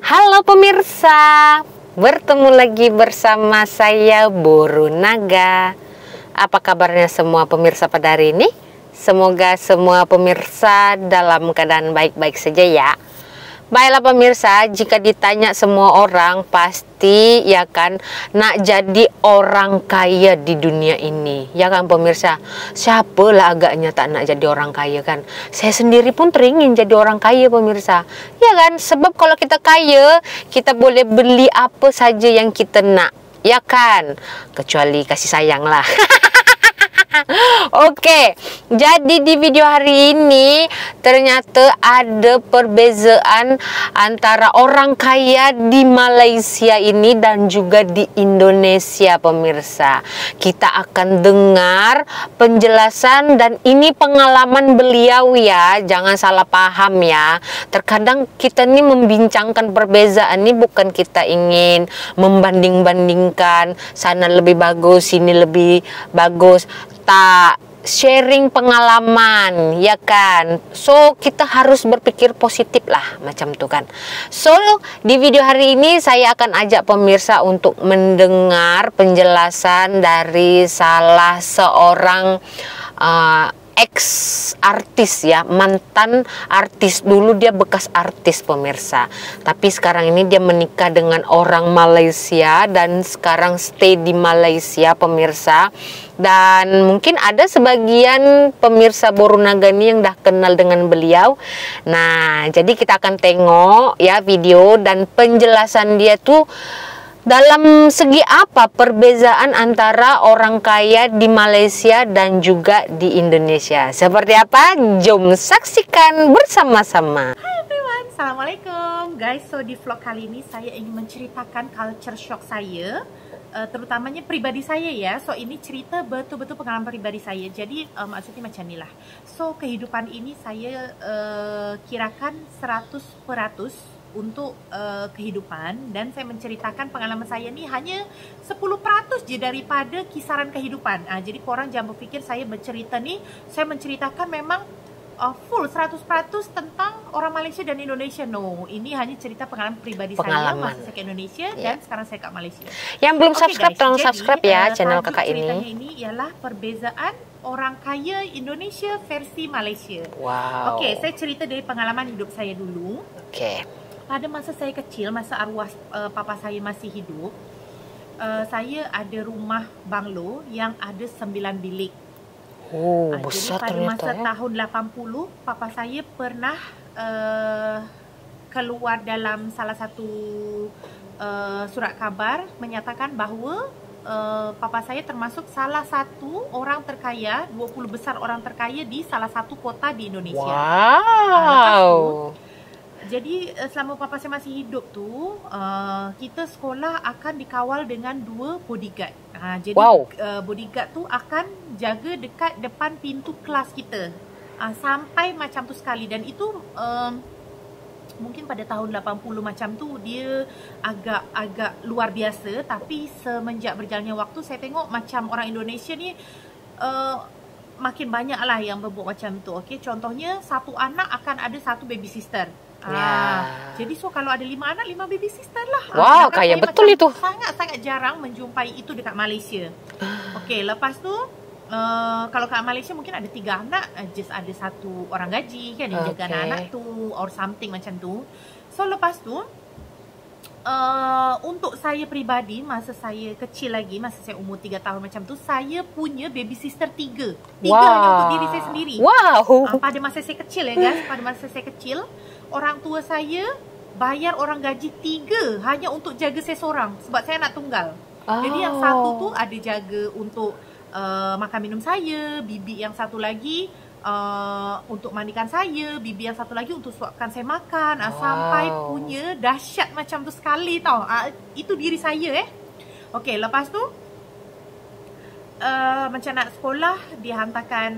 Halo pemirsa, bertemu lagi bersama saya Boru Naga. Apa kabarnya semua pemirsa pada hari ini? Semoga semua pemirsa dalam keadaan baik-baik saja ya. Baiklah pemirsa, jika ditanya semua orang pasti ya kan nak jadi orang kaya di dunia ini. Ya kan pemirsa, siapalah agaknya tak nak jadi orang kaya kan. Saya sendiri pun teringin jadi orang kaya pemirsa. Ya kan, sebab kalau kita kaya, kita boleh beli apa saja yang kita nak. Ya kan, kecuali kasih sayang lah. Oke, jadi di video hari ini ternyata ada perbezaan antara orang kaya di Malaysia ini dan juga di Indonesia pemirsa. Kita akan dengar penjelasan dan ini pengalaman beliau ya, jangan salah paham ya. Terkadang kita nih membincangkan perbezaan ini bukan kita ingin membanding-bandingkan sana lebih bagus, sini lebih bagus. Tak, sharing pengalaman ya kan. So kita harus berpikir positif lah macam tu kan. So di video hari ini saya akan ajak pemirsa untuk mendengar penjelasan dari salah seorang ex artis ya, mantan artis. Dulu dia bekas artis pemirsa, tapi sekarang ini dia menikah dengan orang Malaysia dan sekarang stay di Malaysia pemirsa. Dan mungkin ada sebagian pemirsa Boru Naga ini yang dah kenal dengan beliau. Nah, jadi kita akan tengok ya video dan penjelasan dia tuh dalam segi apa perbezaan antara orang kaya di Malaysia dan juga di Indonesia. Seperti apa? Jom saksikan bersama-sama. Hai everyone, Assalamualaikum guys. So di vlog kali ini saya ingin menceritakan culture shock saya, terutamanya pribadi saya ya. So ini cerita betul-betul pengalaman pribadi saya. Jadi maksudnya macam inilah. So kehidupan ini saya kirakan 100% untuk kehidupan, dan saya menceritakan pengalaman saya ni hanya 10% je daripada kisaran kehidupan. Jadi korang jangan berfikir saya bercerita ni, saya menceritakan memang full 100% tentang orang Malaysia dan Indonesia. No, ini hanya cerita pengalaman pribadi saya masa saya ke Indonesia dan sekarang saya kat Malaysia. Yang belum subscribe, tolong subscribe ya channel kakak ini. Ceritanya ini ialah perbezaan orang kaya Indonesia versi Malaysia. Wow. Okey, saya cerita dari pengalaman hidup saya dulu. Okey. Pada masa saya kecil, masa arwah papa saya masih hidup, saya ada rumah banglo yang ada 9 bilik. Oh, besar jadi pada ternyata masa ya. tahun 80, papa saya pernah keluar dalam salah satu surat khabar menyatakan bahawa papa saya termasuk salah satu orang terkaya, 20 besar orang terkaya di salah satu kota di Indonesia. Wow. Jadi selama papa saya masih hidup tu, kita sekolah akan dikawal dengan 2 bodyguard. Jadi bodyguard tu akan jaga dekat depan pintu kelas kita sampai macam tu sekali. Dan itu mungkin pada tahun 80 macam tu dia agak luar biasa. Tapi semenjak berjalannya waktu, saya tengok macam orang Indonesia ni makin banyak lah yang berbuat macam tu. Okay, contohnya satu anak akan ada satu baby sister. Jadi so kalau ada 5 anak, 5 baby sister lah. Wow, kaya betul itu. Sangat-sangat jarang menjumpai itu dekat Malaysia. Okey, lepas tu kalau kat Malaysia mungkin ada 3 anak, just ada satu orang gaji kan yang jaga anak-anak tu or something macam tu. So lepas tu untuk saya peribadi, masa saya kecil lagi, masa saya umur 3 tahun macam tu, saya punya baby sister 3 hanya untuk diri saya sendiri. Pada masa saya kecil ya guys, pada masa saya kecil, orang tua saya bayar orang gaji 3 hanya untuk jaga saya seorang, sebab saya anak tunggal. Jadi yang satu tu ada jaga untuk makan minum saya, bibi yang satu lagi untuk mandikan saya, bibi yang satu lagi untuk suapkan saya makan. Sampai punya dahsyat macam tu sekali tau. Itu diri saya Okey, lepas tu macam nak sekolah, dihantarkan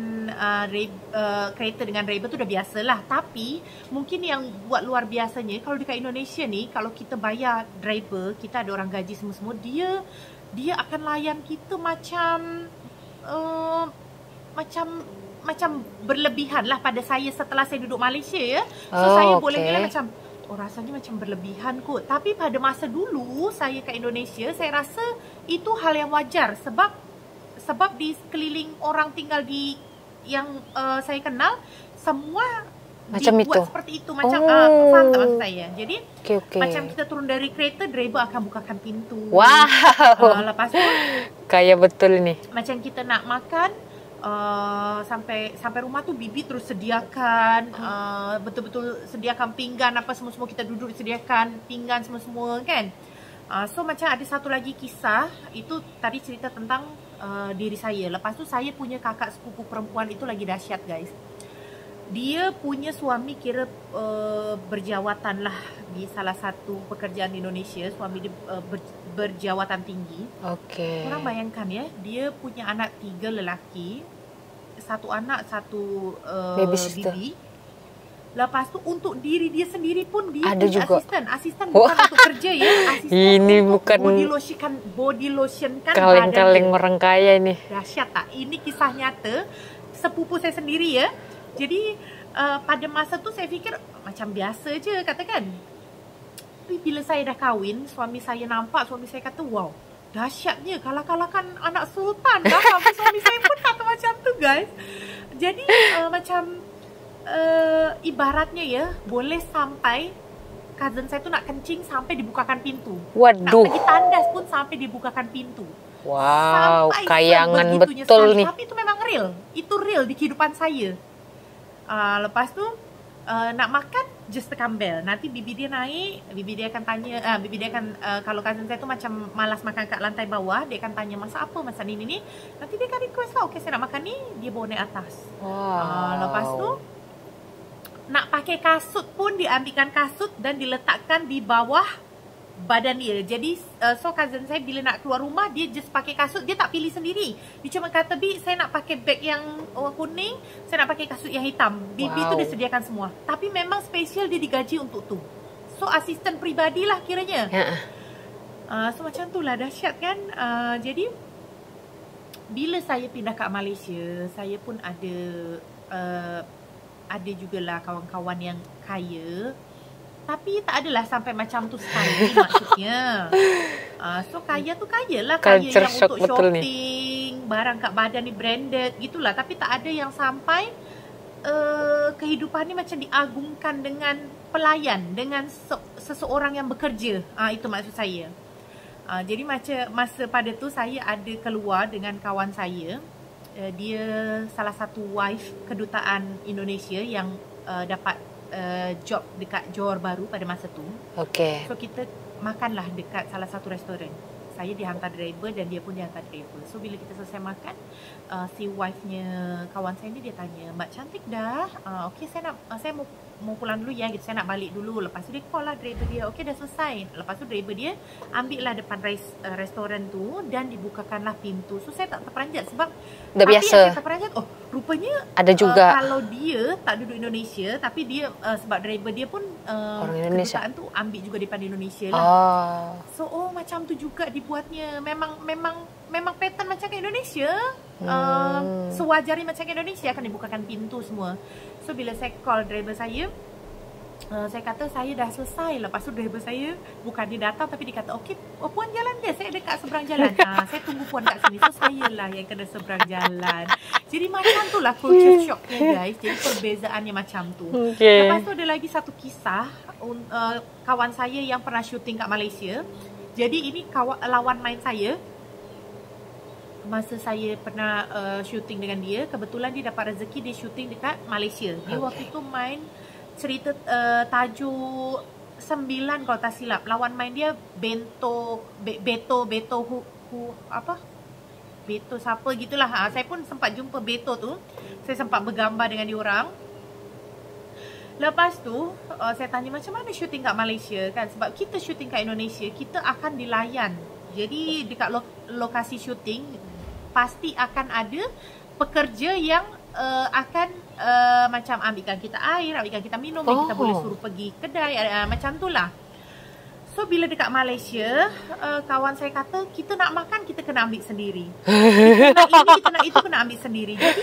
kereta dengan driver tu dah biasalah. Tapi mungkin yang buat luar biasanya, kalau dekat Indonesia ni, kalau kita bayar driver, kita ada orang gaji semua-semua, dia akan layan kita macam macam berlebihan lah pada saya setelah saya duduk Malaysia ya. So saya boleh bilang macam oh rasanya macam berlebihan kot. Tapi pada masa dulu saya kat Indonesia, saya rasa itu hal yang wajar. Sebab di sekeliling orang tinggal di yang saya kenal, semua macam dibuat itu. seperti itu. Macam faham tak maksud saya? Jadi Okay. macam kita turun dari kereta, driver akan bukakan pintu. Wow. Lepas tu Kayak betul ni. macam kita nak makan, sampai rumah tu bibi terus sediakan, betul-betul sediakan pinggan apa semua kita duduk sediakan pinggan semua kan. So macam ada satu lagi kisah, itu tadi cerita tentang diri saya. Lepas tu saya punya kakak sepupu perempuan itu lagi dahsyat guys. Dia punya suami kira berjawatan lah di salah satu pekerjaan di Indonesia. Suami dia berjawatan tinggi. Okay. Korang bayangkan ya, dia punya anak 3 lelaki, 1 anak 1 bibi. Lepas tu untuk diri dia sendiri pun dia ada punya juga asisten bukan untuk kerja ya, asisten ini untuk bukan body lotion kan kaleng-kaleng orang kaya ini. Dahsyat tak? Ini kisah nyata sepupu saya sendiri ya. Jadi pada masa tu saya fikir macam biasa je katakan. Tapi bila saya dah kahwin, suami saya nampak, suami saya kata, wow, dahsyatnya, kalahkan anak sultan dah. Sampai suami saya pun kata macam tu guys. Jadi macam ibaratnya ya, boleh sampai cousin saya tu nak kencing sampai dibukakan pintu. Waduh. Nak pergi tandas pun sampai dibukakan pintu. Wow, sampai kayangan betul sekali. nih. Tapi itu memang real. Itu real di kehidupan saya. Lepas tu nak makan just tekan bell. Nanti bibi dia naik, bibi dia akan tanya, bibi dia akan kalau cousin saya tu macam malas makan kat lantai bawah, dia akan tanya masak apa, masak ni. Nanti dia akan request lah, okey saya nak makan ni, dia bawa naik atas. Wow. Lepas tu nak pakai kasut pun diambilkan kasut dan diletakkan di bawah badan dia. Jadi so cousin saya bila nak keluar rumah, dia just pakai kasut, dia tak pilih sendiri. Dia cuma kata, "Bi, saya nak pakai beg yang kuning, saya nak pakai kasut yang hitam." Bibi tu dia sediakan semua. Tapi memang special dia digaji untuk tu. So asisten peribadi lah kiranya. So macam tu lah, dahsyat kan. Jadi bila saya pindah kat Malaysia, saya pun ada jugalah kawan-kawan yang kaya. Tapi tak adalah sampai macam tu sekali maksudnya. So kaya tu kaya lah. Kaya Culture yang shock untuk betul shopping, barang kat badan ni branded gitulah. Tapi tak ada yang sampai kehidupan ni macam diagungkan dengan pelayan, dengan seseorang yang bekerja. Itu maksud saya. Jadi macam masa pada tu saya ada keluar dengan kawan saya. Dia salah satu wife kedutaan Indonesia yang dapat job dekat Johor Bahru pada masa tu. Okay. So kita makanlah dekat salah satu restoran. Saya dihantar driver dan dia pun dihantar driver. So bila kita selesai makan, si wife-nya kawan saya ni dia tanya, "Mbak cantik dah. Okey saya mau pulang dulu ya, gitu. Saya nak balik dulu." Lepas tu dia call lah driver dia. Okey dah selesai. Lepas tu driver dia ambil lah depan restoran tu dan dibukakanlah pintu. So saya tak terperanjat sebab dah biasa. Yang saya terperanjat, rupanya ada juga kalau dia tak duduk Indonesia, tapi dia sebab driver dia pun orang Indonesia, kedutaan tu ambil juga daripada Indonesia lah. So macam tu juga dibuatnya. Memang pattern macam ke Indonesia. Sewajarnya macam ke Indonesia akan dibukakan pintu semua. So bila saya call driver saya, saya kata saya dah selesai. Lepas tu driver saya bukan dia datang, tapi dia kata, "Okey, puan jalan je, saya dekat seberang jalan." Saya tunggu puan kat sini. So saya lah yang kena seberang jalan. Jadi macam tu lah culture shocknya guys. Jadi perbezaannya macam tu. Lepas tu ada lagi satu kisah, kawan saya yang pernah syuting kat Malaysia. Jadi ini lawan main saya. Masa saya pernah syuting dengan dia, kebetulan dia dapat rezeki dia syuting dekat Malaysia. Dia waktu tu main cerita tajuk 9 kalau tak silap. Lawan main dia Beto siapa gitulah. Saya pun sempat jumpa Beto tu. Saya sempat bergambar dengan dia orang. Lepas tu saya tanya macam mana syuting kat Malaysia kan, sebab kita syuting kat Indonesia kita akan dilayan. Jadi dekat lokasi syuting pasti akan ada pekerja yang akan macam ambilkan kita air, ambilkan kita minum, kita boleh suruh pergi kedai, macam tu lah. So bila dekat Malaysia, kawan saya kata kita nak makan kita kena ambil sendiri. Kita nak ini, kita nak itu kena ambil sendiri. Jadi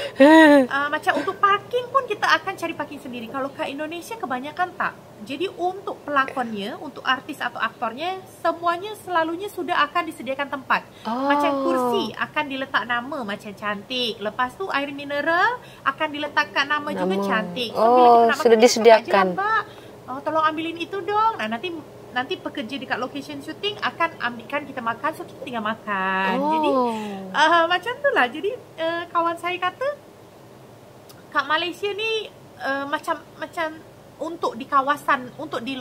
macam untuk parking pun kita akan cari parking sendiri. Kalau kat Indonesia kebanyakan tak. Jadi untuk pelakonnya, untuk artis atau aktornya, semuanya selalunya sudah akan disediakan tempat. Macam kursi akan diletak nama macam cantik. Lepas tu air mineral akan diletakkan nama juga cantik. So bila kita nak sudah makan, disediakan. Tolong ambilin itu dong. Nah, nanti pekerja dekat location syuting akan ambilkan kita makan, so kita tinggal makan. Jadi macam tu lah. Jadi kawan saya kata kat Malaysia ni macam untuk di kawasan, untuk di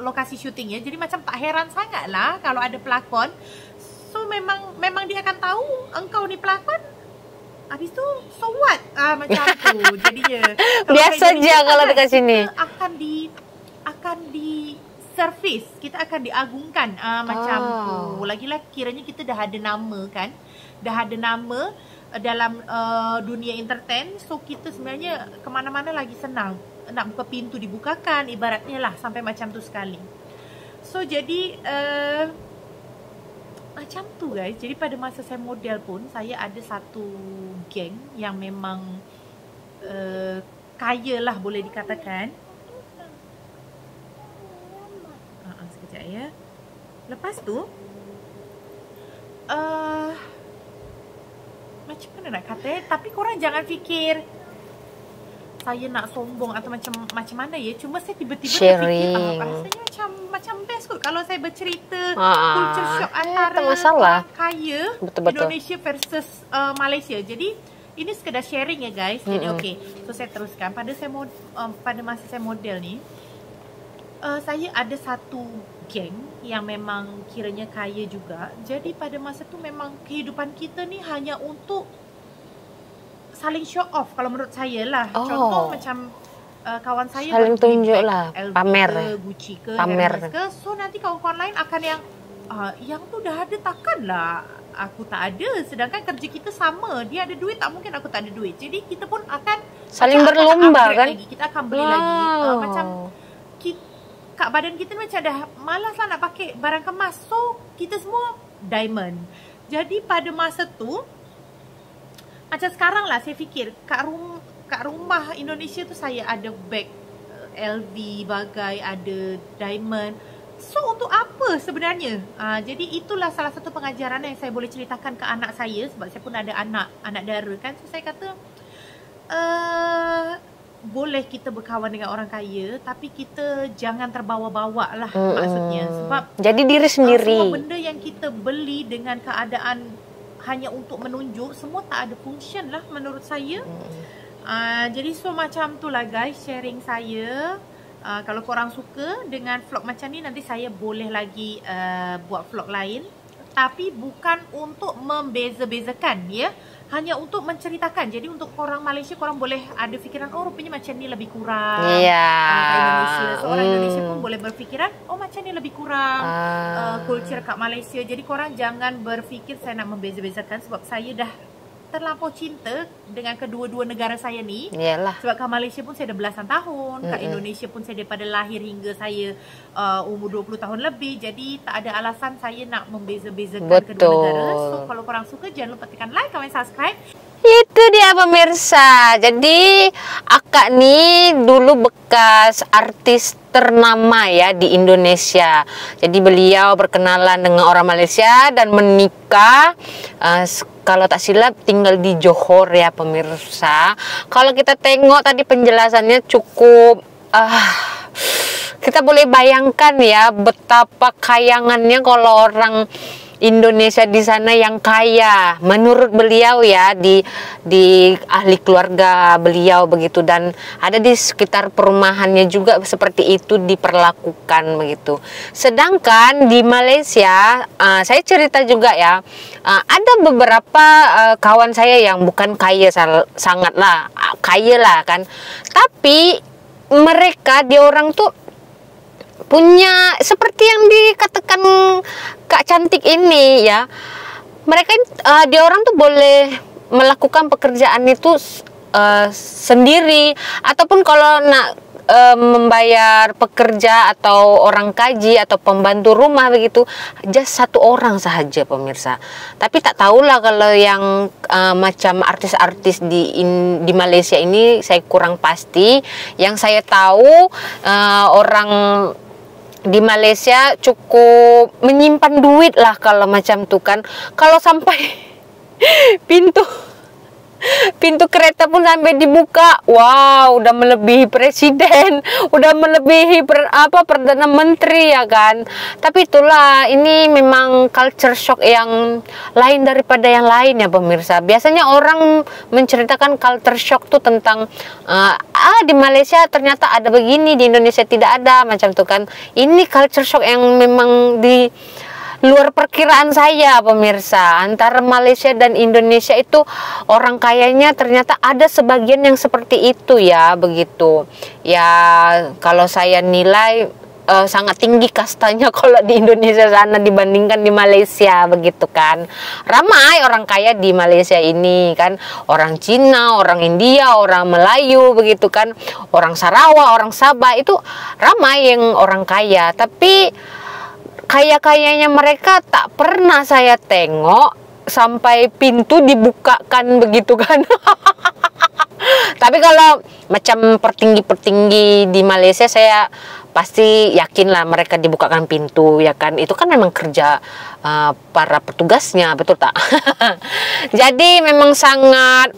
lokasi syuting ya. Jadi macam tak heran sangat lah kalau ada pelakon. So memang dia akan tahu engkau ni pelakon. Habis tu so what? Macam tu jadinya. Biasa je kalau dekat sini. Akan di service, kita akan diagungkan macam tu. Lagi-lagi kiranya kita dah ada nama kan, dah ada nama dalam dunia entertain. So kita sebenarnya kemana-mana lagi senang, nak buka pintu dibukakan, ibaratnya lah, sampai macam tu sekali. So jadi macam tu guys. Jadi pada masa saya model pun, saya ada satu geng yang memang kaya lah boleh dikatakan. Sekejap ya. Lepas tu macam mana nak kata, tapi korang jangan fikir saya nak sombong atau macam mana ya. Cuma saya tiba-tiba terfikir rasanya macam best kot kalau saya bercerita culture shock antara orang kaya Indonesia versus Malaysia. Jadi ini sekedar sharing ya guys. Jadi okey, so saya teruskan. Pada masa saya model ni, saya ada satu geng yang memang kiranya kaya juga. Jadi pada masa tu memang kehidupan kita ni hanya untuk saling show off kalau menurut saya lah. Contoh macam kawan saya saling tunjuk lah, pamer ke, Gucci ke, pamer ke. So nanti kawan-kawan lain akan yang tu dah ada, takkanlah aku tak ada. Sedangkan kerja kita sama, dia ada duit, tak mungkin aku tak ada duit. Jadi kita pun akan saling berlomba kan lagi. Kita akan beli lagi macam kat badan kita macam dah malas lah nak pakai barang kemas. So kita semua diamond. Jadi pada masa tu, macam sekarang lah saya fikir kat rumah Indonesia tu saya ada bag LV, bagai, ada diamond. So untuk apa sebenarnya? Jadi itulah salah satu pengajaran yang saya boleh ceritakan ke anak saya. Sebab saya pun ada anak dara kan. So saya kata boleh kita berkawan dengan orang kaya, tapi kita jangan terbawa-bawa lah maksudnya. Sebab jadi diri sendiri. Semua benda yang kita beli dengan keadaan hanya untuk menunjuk, semua tak ada function lah menurut saya. Jadi so macam tu lah guys sharing saya. Kalau korang suka dengan vlog macam ni, nanti saya boleh lagi buat vlog lain. Tapi bukan untuk membeza-bezakan ya. Hanya untuk menceritakan. Jadi untuk orang Malaysia, korang boleh ada fikiran, oh rupanya macam ni lebih kurang. Indonesia. So orang Indonesia pun boleh berfikiran, oh macam ni lebih kurang culture kat Malaysia. Jadi korang jangan berfikir saya nak membeza-bezakan. Sebab saya dah terlampau cinta dengan kedua-dua negara saya ni. Yalah. Sebab kat Malaysia pun saya dah belasan tahun, kat Indonesia pun saya daripada lahir hingga saya umur 20 tahun lebih. Jadi tak ada alasan saya nak membeza-bezakan kedua negara. So kalau korang suka, jangan lupa tekan like, comment, subscribe. Itu dia pemirsa. Jadi akak ni dulu bekas artis ternama ya di Indonesia. Jadi beliau berkenalan dengan orang Malaysia dan menikah. Kalau tak silap tinggal di Johor ya pemirsa. Kalau kita tengok tadi penjelasannya cukup kita boleh bayangkan ya betapa kayangannya kalau orang Indonesia di sana yang kaya menurut beliau ya, di ahli keluarga beliau begitu, dan ada di sekitar perumahannya juga seperti itu diperlakukan begitu. Sedangkan di Malaysia saya cerita juga ya, ada beberapa kawan saya yang bukan kaya sangatlah kaya lah kan, tapi mereka dia orang tuh punya seperti yang dikatakan Kak Cantik ini ya. Mereka dia orang tuh boleh melakukan pekerjaan itu sendiri, ataupun kalau nak membayar pekerja atau orang kaji atau pembantu rumah begitu, just 1 orang saja pemirsa. Tapi tak tahulah kalau yang macam artis-artis di Malaysia ini saya kurang pasti. Yang saya tahu orang di Malaysia cukup menyimpan duit lah kalau macam tuh kan. Kalau sampai pintu kereta pun sampai dibuka, wow, udah melebihi presiden, udah melebihi perdana menteri ya kan. Tapi itulah, ini memang culture shock yang lain daripada yang lain ya pemirsa. Biasanya orang menceritakan culture shock tuh tentang di Malaysia ternyata ada begini, di Indonesia tidak ada, macam tuh kan. Ini culture shock yang memang di luar perkiraan saya pemirsa. Antara Malaysia dan Indonesia itu orang kayanya ternyata ada sebagian yang seperti itu ya, begitu. Ya kalau saya nilai sangat tinggi kastanya kalau di Indonesia sana dibandingkan di Malaysia, begitu kan. Ramai orang kaya di Malaysia ini kan, orang Cina, orang India, orang Melayu begitu kan, orang Sarawak, orang Sabah, itu ramai yang orang kaya. Tapi kaya-kayanya mereka tak pernah saya tengok sampai pintu dibukakan begitu kan. Tapi kalau macam petinggi-petinggi di Malaysia, saya pasti yakin lah mereka dibukakan pintu ya kan. Itu kan memang kerja para petugasnya, betul tak? Jadi memang sangat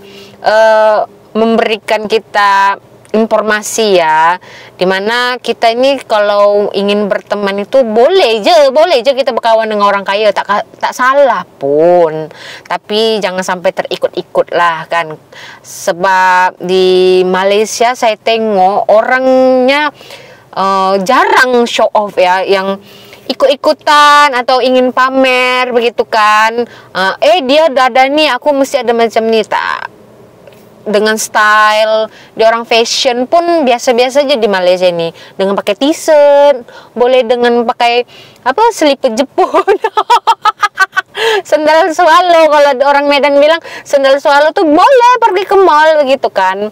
memberikan kita informasi ya, dimana kita ini kalau ingin berteman itu boleh je kita berkawan dengan orang kaya, tak salah pun, tapi jangan sampai terikut-ikut lah kan. Sebab di Malaysia saya tengok orangnya jarang show off ya, yang ikut-ikutan atau ingin pamer begitu kan. Dia udah ada nih, aku mesti ada macam nih, tak. Dengan style, di orang fashion pun biasa-biasa aja di Malaysia ini. Dengan pakai t-shirt, boleh dengan pakai seliput Jepun. Sendal swallow, kalau orang Medan bilang sendal swallow tuh boleh pergi ke mall begitu kan.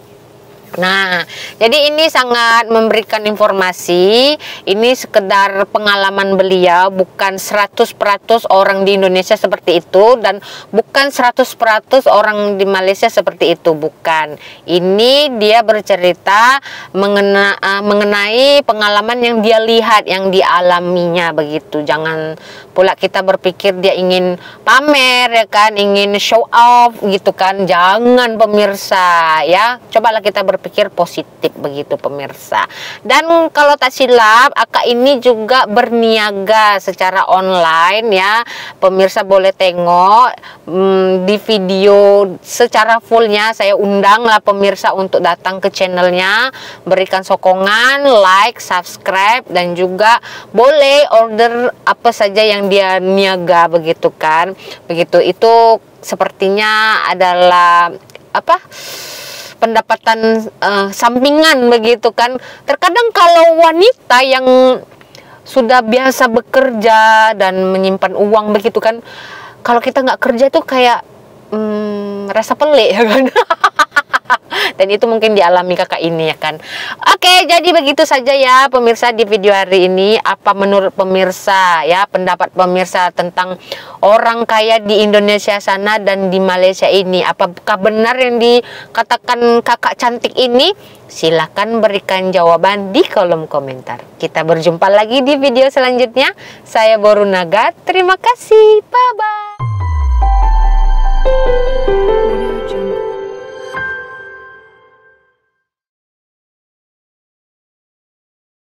Nah, jadi ini sangat memberikan informasi. Ini sekedar pengalaman beliau, bukan 100% orang di Indonesia seperti itu, dan bukan 100% orang di Malaysia seperti itu, bukan. Ini dia bercerita mengenai pengalaman yang dia lihat, yang dialaminya begitu. Jangan pula kita berpikir dia ingin pamer ya kan, ingin show off gitu kan. Jangan pemirsa ya. Cobalah kita berpikir positif begitu pemirsa. Dan kalau tak silap, Akak ini juga berniaga secara online ya. Pemirsa boleh tengok di video secara fullnya. Saya undang lah pemirsa untuk datang ke channelnya, berikan sokongan, like, subscribe, dan juga boleh order apa saja yang dia niaga begitu kan. Begitu, itu sepertinya adalah pendapatan sampingan begitu kan. Terkadang kalau wanita yang sudah biasa bekerja dan menyimpan uang begitu kan, kalau kita nggak kerja tuh kayak rasa pelik ya kan. Dan itu mungkin dialami kakak ini ya kan. Oke, jadi begitu saja ya pemirsa di video hari ini. Apa menurut pemirsa ya, pendapat pemirsa tentang orang kaya di Indonesia sana dan di Malaysia ini? Apakah benar yang dikatakan kakak cantik ini? Silahkan berikan jawaban di kolom komentar. Kita berjumpa lagi di video selanjutnya. Saya Borunaga, terima kasih, bye-bye.